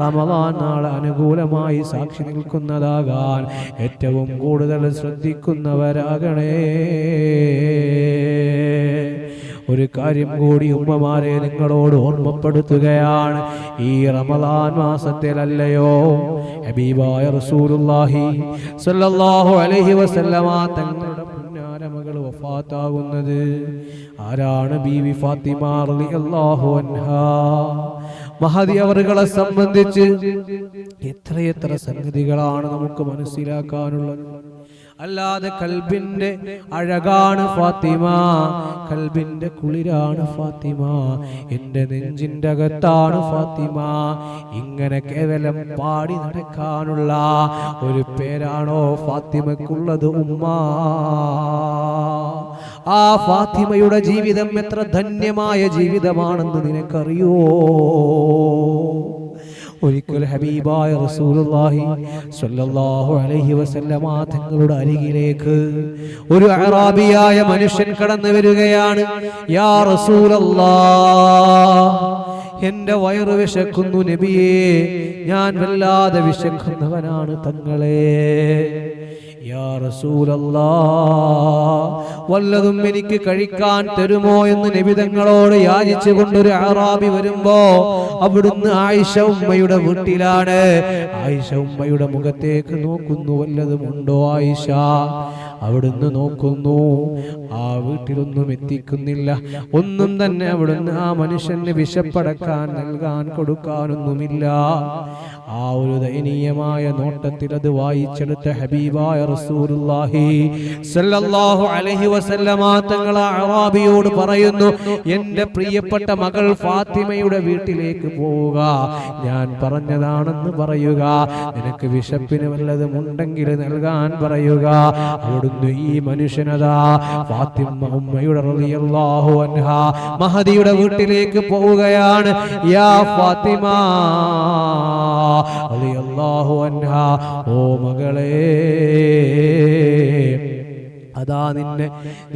റമദാൻ നാൾ അനുകൂലമായി സാക്ഷി നിൽക്കുന്നതാകാൻ ഏറ്റവും കൂടുതൽ ശ്രദ്ധിക്കുന്നവരാകണേ. ഒരു കാര്യം കൂടി ഉമ്മമാരെ നിങ്ങളോട് ഓർമ്മപ്പെടുത്തുകയാണ്. ഈ റമദാൻ മാസത്തിലല്ലയോ ഹബീബായ റസൂലുള്ളാഹി സ്വല്ലല്ലാഹു അലൈഹി വസല്ലമ തങ്ങളുടെ പുന്നാരമകൾ വഫാത്താകുന്നത്. ആരാണ്? ബീവി ഫാത്തിമ റളിയല്ലാഹു അൻഹാ. മഹദി അവറുകളെ സംബന്ധിച്ച് എത്രയെത്ര സംഗതികളാണ് നമുക്ക് മനസ്സിലാക്കാനുള്ളത്. അല്ലാതെ കൽബിന്റെ അഴകാണ് ഫാത്തിമ, കൽബിന്റെ കുളിരാണ് ഫാത്തിമ, എന്റെ നെഞ്ചിന്റെ അകത്താണ് ഫാത്തിമ. ഇങ്ങനെ കേവലം പാടി നടക്കാനുള്ള ഒരു പേരാണോ ഫാത്തിമക്കുള്ളത്? ഉമ്മ. ആ ഫാത്തിമയുടെ ജീവിതം എത്ര ധന്യമായ ജീവിതമാണെന്ന് നിനക്കറിയോ? ഒരിക്കൽ ഹബീബായ റസൂലുള്ളാഹി സ്വല്ലല്ലാഹു അലൈഹി വസല്ലമ തങ്ങളുടെ അരികിലേക്ക് ഒരു അറാബിയായ മനുഷ്യൻ കടന്നു വരികയാണ്. യാ റസൂലല്ലാഹ്, എന്റെ വയറ് വിശക്കുന്നു നബിയേ, ഞാൻ വല്ലാതെ വിശക്കുന്നവനാണ് തങ്ങളെ. യാ റസൂലല്ലാഹ്, വല്ലതും എനിക്ക് കഴിക്കാൻ തരുമോ എന്ന് നബി തങ്ങളോട് യാചിച്ചുകൊണ്ടൊരു അറാബി വരുമ്പോ അവിടുന്ന് ആയിഷ ഉമ്മയുടെ വീട്ടിലാണ്. ആയിഷ ഉമ്മയുടെ മുഖത്തേക്ക് നോക്കുന്നു. വല്ലതും ഉണ്ടോ ആയിഷ? അവിടുന്ന് നോക്കുന്നു. ആ വീട്ടിലൊന്നും എത്തിക്കുന്നില്ല. ഒന്നും തന്നെ അവിടുന്ന് ആ മനുഷ്യന് വിശപ്പടക്കാൻ നൽകാൻ കൊടുക്കാനൊന്നുമില്ല. ആ ഒരു ദയനീയമായ നോട്ടത്തിൽ അത് വായിച്ചെടുത്ത ഹബീബായ റസൂലുള്ളാഹി സ്വല്ലല്ലാഹു അലൈഹി വസല്ലമ തങ്ങൾ അറാബിയോട് പറയുന്നു, എന്റെ പ്രിയപ്പെട്ട മകൾ ഫാത്തിമയുടെ വീട്ടിലേക്ക് പോവുക, ഞാൻ പറഞ്ഞതാണെന്ന് പറയുക, നിനക്ക് വിശപ്പിന് വല്ലതും ഉണ്ടെങ്കിൽ നൽകാൻ പറയുക. അവിടുന്ന് ഈ മനുഷ്യനതാ ഫാത്തിമ ഉമ്മയുടെ റളിയല്ലാഹു അൻഹാ മഹദിയുടെ വീട്ടിലേക്ക് പോവുകയാണ്. യാ ഫാത്തിമ റളിയല്ലാഹു അൻഹാ, ഓ മകളെ, അതാ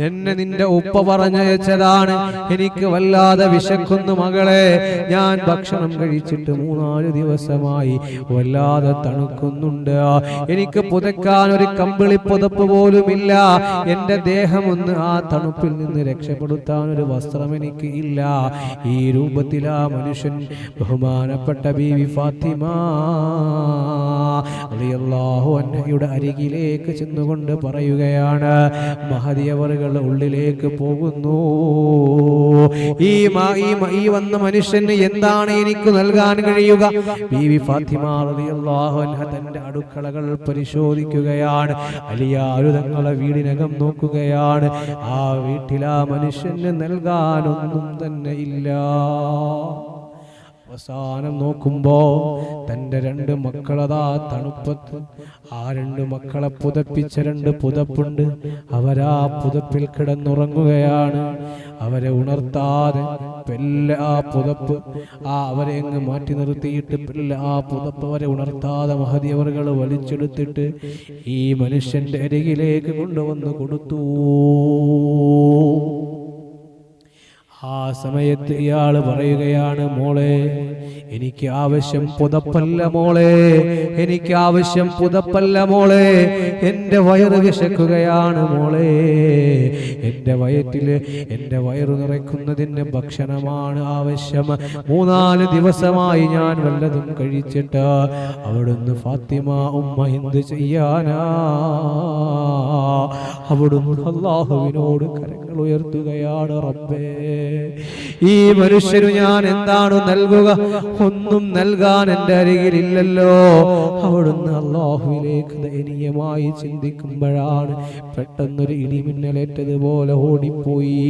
എന്നെ നിന്റെ ഉപ്പ പറഞ്ഞയച്ചതാണ്. എനിക്ക് വല്ലാതെ വിശക്കുന്നു മകളെ. ഞാൻ ഭക്ഷണം കഴിച്ചിട്ട് 3-4 ദിവസമായി. വല്ലാതെ തണുക്കുന്നുണ്ട്. എനിക്ക് പുതയ്ക്കാൻ ഒരു കമ്പിളി പുതപ്പ് പോലുമില്ല. എന്റെ ദേഹമൊന്ന് ആ തണുപ്പിൽ നിന്ന് രക്ഷപ്പെടുത്താൻ ഒരു വസ്ത്രം എനിക്ക് ഇല്ല. ഈ രൂപത്തിൽ ആ മനുഷ്യൻ ബഹുമാനപ്പെട്ട ബീവി ഫാത്തിമ റളിയല്ലാഹു അൻഹയുടെ അരികിലേക്ക് ചെന്നുകൊണ്ട് പറയുകയാണ്. മഹദി അവറുകൾ ഉള്ളിലേക്ക് പോകുന്നു. ഈ വന്ന മനുഷ്യന് എന്താണ് എനിക്ക് നൽകാൻ കഴിയുക? ബീവി ഫാത്തിമ റളിയല്ലാഹു അൻഹ തന്റെ അടുക്കളകൾ പരിശോധിക്കുകയാണ്. അലിയാരു തങ്ങളെ വീടിനകം നോക്കുകയാണ്. ആ വീട്ടിൽ ആ മനുഷ്യന് നൽകാനൊന്നും തന്നെ ഇല്ല. അവസാനം നോക്കുമ്പോ തന്റെ 2 മക്കളതാ തണുപ്പത്ത്. ആ 2 മക്കളെ പുതപ്പിച്ച 2 പുതപ്പുണ്ട്. അവരാ പുതപ്പിൽ കിടന്നുറങ്ങുകയാണ്. അവരെ ഉണർത്താതെ ആ പുതപ്പ് അവരെ അങ്ങ് മാറ്റി നിർത്തിയിട്ട് ആ പുതപ്പ് അവരെ ഉണർത്താതെ മഹദി അവറുകൾ വലിച്ചെടുത്തിട്ട് ഈ മനുഷ്യന്റെ അരികിലേക്ക് കൊണ്ടുവന്ന് കൊടുത്തു. ആ സമയത്ത് ഇയാള് പറയുകയാണ്, മോളെ, എനിക്ക് ആവശ്യം പുതപ്പല്ല മോളെ, എനിക്ക് ആവശ്യം പുതപ്പല്ല മോളെ, എന്റെ വയറ് വിശക്കുകയാണ് മോളെ. എന്റെ വയറ് നിറയ്ക്കുന്നതിന് ഭക്ഷണമാണ് ആവശ്യം. 3-4 ദിവസമായി ഞാൻ വല്ലതും കഴിച്ചിട്ട്. അവിടുന്ന് ഫാത്തിമ ഉമ്മ എന്ത് ചെയ്യാനാ? അവിടുന്ന് അല്ലാഹുവിനോട് കരങ്ങൾ ഉയർത്തുകയാണ്. റബ്ബേ, ഈ മനുഷ്യന് ഞാൻ എന്താണ് നൽകുക? ഒന്നും നൽകാൻ എന്റെ അരികിലില്ലല്ലോ. അവിടുന്ന് അല്ലാഹുവിലേക്ക് ദയനീയമായി ചിന്തിക്കുമ്പോഴാണ് പെട്ടെന്നൊരു ഇടിമിന്നലേറ്റതുപോലെ ഓടിപ്പോയി.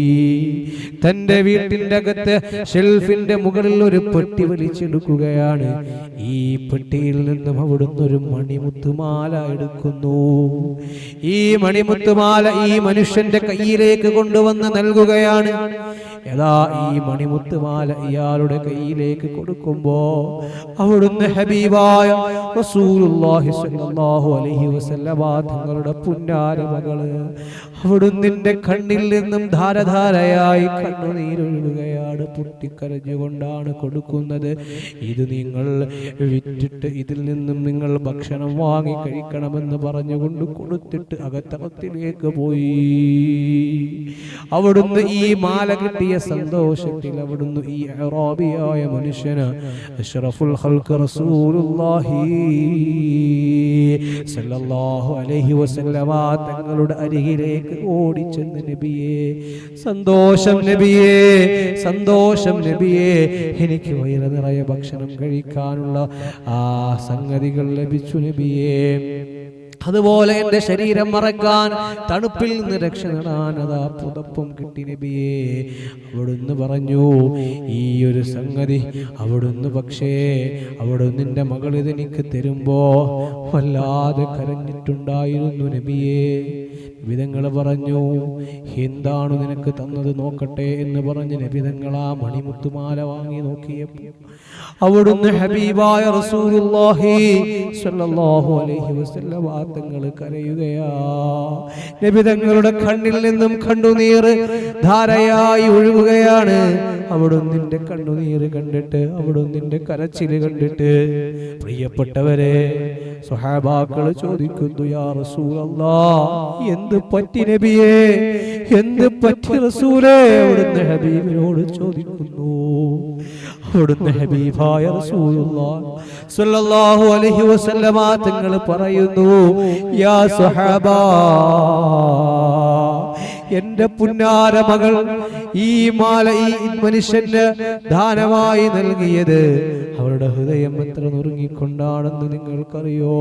തന്റെ വീട്ടിന്റെ അകത്ത് ഷെൽഫിന്റെ മുകളിൽ ഒരു പെട്ടി വലിച്ചെടുക്കുകയാണ്. ഈ പെട്ടിയിൽ നിന്നും അവിടുന്ന് ഒരു മണിമുത്തുമാല എടുക്കുന്നു. ഈ മണിമുത്തുമാല ഈ മനുഷ്യന്റെ കയ്യിലേക്ക് കൊണ്ടുവന്ന് നൽകുകയാണ്. ഏതാ ഈ മണിമുത്തുമാല ഇയാളുടെ കയ്യിലേക്ക് കൊടുക്കുമ്പോ അവിടുന്ന് ഹബീബായ റസൂലുള്ളാഹി സ്വല്ലല്ലാഹു അലൈഹി വസല്ലമ തങ്ങളുടെ പുന്നാര മകള് അവിടുന്നിന്റെ കണ്ണിൽ നിന്നും ധാരധാരയായി കണ്ണുനീരൊഴുകുകയാണ്. പൊട്ടിക്കരഞ്ഞുകൊണ്ടാണ് കൊടുക്കുന്നത്. ഇത് നിങ്ങൾ വിറ്റിട്ട് ഇതിൽ നിന്നും നിങ്ങൾ ഭക്ഷണം വാങ്ങി കഴിക്കണമെന്ന് പറഞ്ഞുകൊണ്ട് കൊടുത്തിട്ട് അകത്തളത്തിലേക്ക് പോയി. അവിടുന്ന് ഈ മാല കിട്ടിയ സന്തോഷത്തിൽ അവിടുന്ന് ഈ അറാബിയായ മനുഷ്യന് അഷ്റഫുൽ ഖൽഖ് റസൂലുള്ളാഹി സല്ലല്ലാഹു അലൈഹി വസല്ലമ തങ്ങളുടെ അരികിലേക്ക് ഓടിച്ചെന്ന് നബിയേ, സന്തോഷം നബിയേ, സന്തോഷം നബിയേ, എനിക്ക് വയറ് നിറയെ ഭക്ഷണം കഴിക്കാനുള്ള ആ സംഗതികൾ ലഭിച്ചു നബിയേ. അതുപോലെ എന്റെ ശരീരം മറക്കാൻ തണുപ്പിൽ നിന്ന് രക്ഷ നേടാൻ അതാ പുതപ്പും കിട്ടി നബിയേ. അവിടുന്ന് പറഞ്ഞു ഈ ഒരു സംഗതി അവിടുന്ന് പക്ഷേ അവിടുന്ന് നിന്റെ മകൾ ഇതെനിക്ക് തരുമ്പോ വല്ലാതെ കരഞ്ഞിട്ടുണ്ടായിരുന്നു നബിയേ. നബിതങ്ങൾ പറഞ്ഞു എന്താണ് നിനക്ക് തന്നത് നോക്കട്ടെ എന്ന് പറഞ്ഞ് നബിതങ്ങൾ ആ മണിമുത്തുമാല വാങ്ങി നോക്കിയപ്പോൾ അവിടുന്ന് ഹബീബായ റസൂലുള്ളാഹി സ്വല്ലല്ലാഹു അലൈഹി വസല്ലം തങ്ങൾ കരയുകയാ. നബിതങ്ങളുടെ കണ്ണിൽ നിന്നും കണ്ണുനീർ ധാരയായി ഒഴുകുകയാണ്. അവിടുന്നിന്റെ കണ്ണുനീര് കണ്ടിട്ട് അവിടുന്നിന്റെ കരച്ചില് കണ്ടിട്ട് പ്രിയപ്പെട്ടവരെ സ്വഹാബാക്കൾ ചോദിക്കുന്നു, യാ റസൂലല്ലാഹ് എന്ത് പറ്റി നബിയേ, എന്ത് പറ്റി റസൂലേ? അവിടുന്ന് ഹബീബിനോട് ചോദിക്കുന്നു. അവിടുന്ന് ഹബീബായ റസൂലുള്ളാഹി സ്വല്ലല്ലാഹു അലൈഹി വസല്ലമ തങ്ങൾ പറയുന്നു, യാ സ്വഹാബാ, എന്റെ പുന്നാര മകൾ ഈ മാല ഈ മനുഷ്യന് ദാനമായി നൽകിയത് അവരുടെ ഹൃദയം എത്ര നുറുങ്ങിക്കൊണ്ടാണെന്ന് നിങ്ങൾക്കറിയോ?